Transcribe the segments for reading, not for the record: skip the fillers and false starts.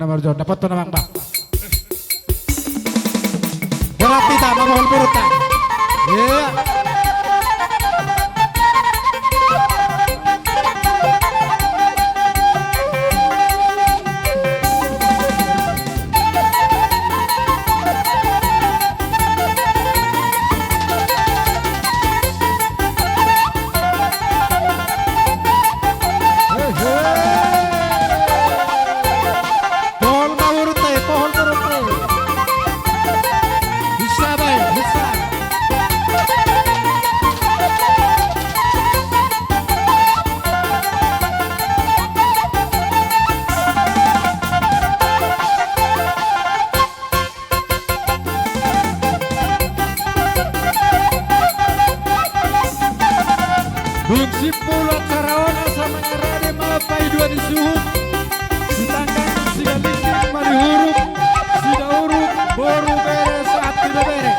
Nomor John dapat tuh namang bang. Berat tidak mau berutan. Iya. Bungsi pulau Karawana sama ngarade mapai dua disuhuk Ditangkang sida lingking mari huruf Sida huruf boru bere saat tidak bere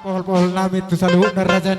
Pohon-pohon lamit tu saluhuk narajan